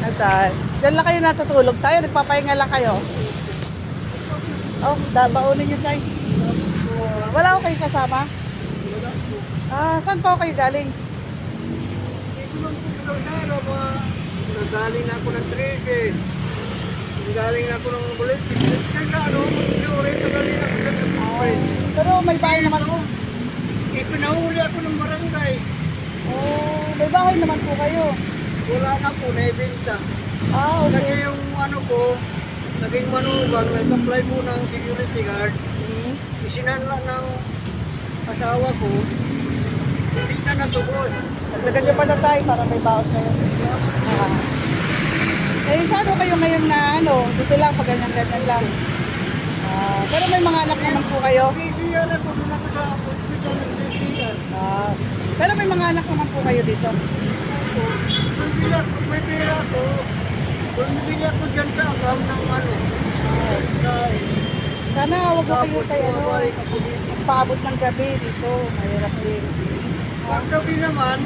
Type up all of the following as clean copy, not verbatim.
At, dyan lang kayo natutulog tayo, nagpapahinga lang kayo. Oh, baunin nyo tayo. Wala ko kayo kasama? Saan pa kayo galing? Nagaling na ako ng 13. Nagaling na ako ng bulit. Sa ano, nagaling ako ng Pero may bahay naman. Ipinahuli ako ng barangay. May bahay naman po kayo. Wala na po, naibenta. Okay. Kasi yung ano ko, naging manugang, nag-apply po ng security guard. Isinanla ng asawa ko, hindi na natubos. Nagdagan nyo pala tayo para may baot kayo. Saan kayo ngayon na dito lang, pag ganyan-ganyan lang. Pero may mga anak naman po kayo. PCR ako, doon ako sa hospital ng PCR. Pero may mga anak naman po kayo dito. May pera ako. Bumibili ako dyan sa account ng ano. Sana wag mo kayo tayo paabot ng gabi dito. Mahirap din. Pag gabi naman,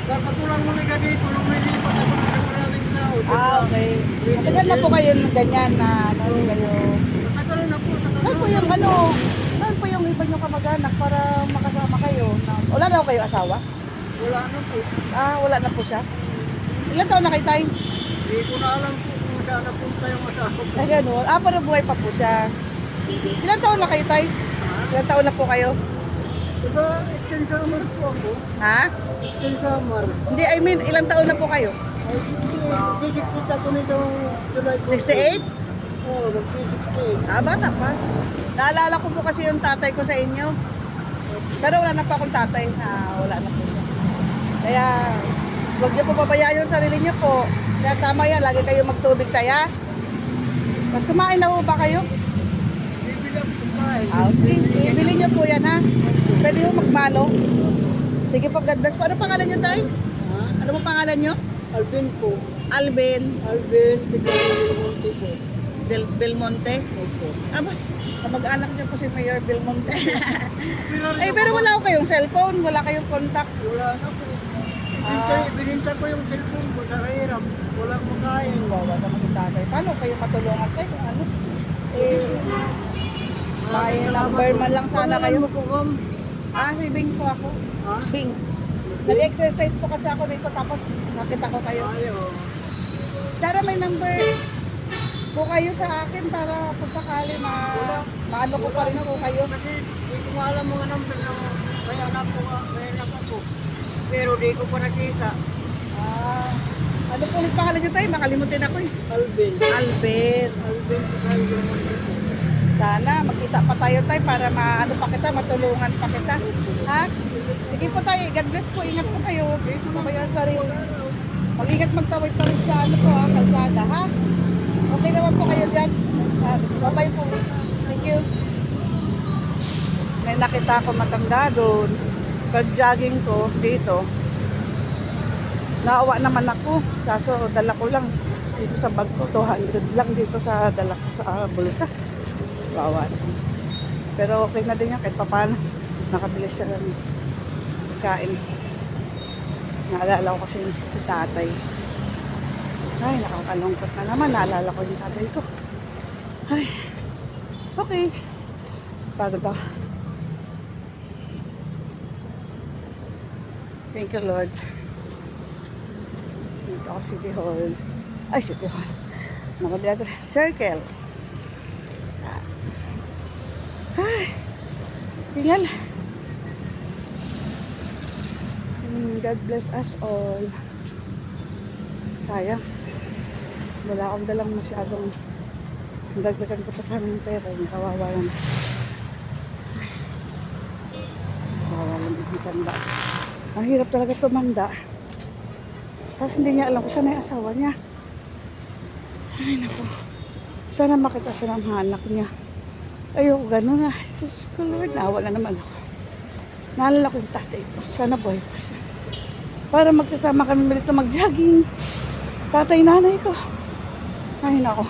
kakakulang mga gabi dito nung may lipat ako ng maraming tao. Okay. Matagal na po kayo ng ganyan na kayo. Matagal na po sa Saan po yung saan po yung iba nyo kamag-anak para makasama kayo? Wala daw kayo asawa? Wala na po. Wala na po siya. Ilan taon na kayo tayo? Hindi ko na alam po kung saan napunta yung asawa ko. Ay, gano'n. Pero buhay pa po siya. Ilan taon na kayo tayo? Ilan taon na po kayo? Diba, Eastern Summer po ako. Ha? Eastern Summer. Hindi, I mean, ilang taon na po kayo? Ay, sisiksit ako nitong July 68? Oo, mag-68. Bata pa. Naalala ko po kasi yung tatay ko sa inyo. Pero wala na pa akong tatay. Wala na po siya. Kaya, huwag niyo po pabayaan yung sarili niyo po. Kaya tama yan, lagi kayo magtubig tayo. Tapos kumain na po ba kayo? Bibili ako kumain. Sige, ibili niyo po yan ha. Pwede yung magmano. Sige po, God bless po. Ano pangalan niyo tayo? Ha? Ano po pangalan niyo? Alvin po. Alvin Alvin, Monte po. Del Belmonte. Opo. Kamag-anak niyo po si Mayor Belmonte. Pero wala ko kayong cellphone, wala kayong contact. Wala na po. Bininta ko yung cellphone ko sa hirap. Walang makain. Wawa naman si tatay. Paano kayo matulungan tayo? May number man lang sana kayo. Mo po, ma'am. Si Bing po ako. Ha? Bing. Nag-exercise po kasi ako dito tapos nakita ko kayo. Ayaw. Sana may number po kayo sa akin para kung sakali maano ko pa rin po kayo. Kasi di ko maalam mga number ng may anak ko, may anak ako. Pero di ko pa nakita. Ano po ulit pangalan nyo tayo? Makalimutin ako eh. Alvin. Alvin. Alvin, Monte po. Sana magkita pa tayo tayo para maano pa kita, matulungan pa kita. Ha? Sige po tayo. God bless po. Ingat po kayo. Pabayaan sarili. Mag-ingat magtawid-tawid sa kalsada. Ha? Okay naman po kayo dyan. Bye-bye po. Thank you. May nakita ako matanda doon. Pag-jogging ko dito. Naawa naman ako. Kaso dala ko lang dito sa bag ko. 200 lang dito sa dala ko sa bulsa. Naawa naman. Pero okay na din yan kahit paano. Nakabilis siya ng kain. Naalala ko kasi si tatay. Ay, nakakalungkot na naman. Naalala ko yung tatay ko. Ay, okay. Pagod ako. Thank you, Lord. Dito ako City Hall. Ay, City Hall. Nakabiyado. Circle. Ay, tingnan. God bless us all. Sayang. Wala akong dalang masyadong dagdagan ko pa sa amin ng pera. Kawawa lang. Kawawa lang yung tanda. Ang hirap talaga tumanda. Tapos hindi niya alam kung saan yung asawa niya. Ay, naku. Sana makita siya ng anak niya. Ayoko, gano'n na. Diyos ko, Lord, nawala naman ako. Naalala ko yung tatay ko. Sana buhay pa siya. Para magkasama kami dito mag-jogging. Tatay, nanay ko. Ay, naku.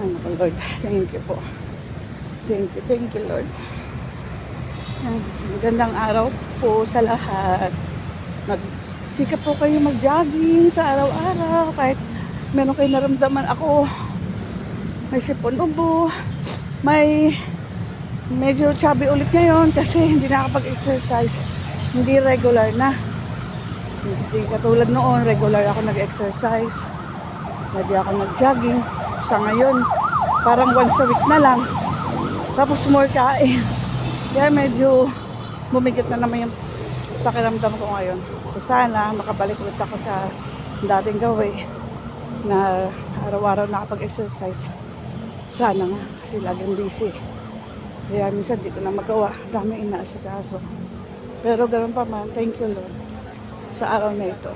Ay, naku, Lord. Thank you po. Thank you, Lord. Magandang araw po sa lahat. Magsikap po kayo mag-jogging sa araw-araw. Kahit meron kayo naramdaman ako. May sipon ubo. May medyo chubby ulit ngayon kasi hindi nakapag-exercise. Hindi regular na. Hindi katulad noon, regular ako nag-exercise. Lagi ako nag-jogging. Sa ngayon, parang once a week na lang. Tapos more kain. Kaya medyo bumigit na naman yung pakiramdam ko ngayon. So sana makabalik ulit ako sa dating gawi na araw-araw nakapag-exercise. Sana nga kasi laging busy. Kaya minsan di ko na magawa. Dami inaasikaso. Pero ganoon pa man, thank you Lord sa araw na ito.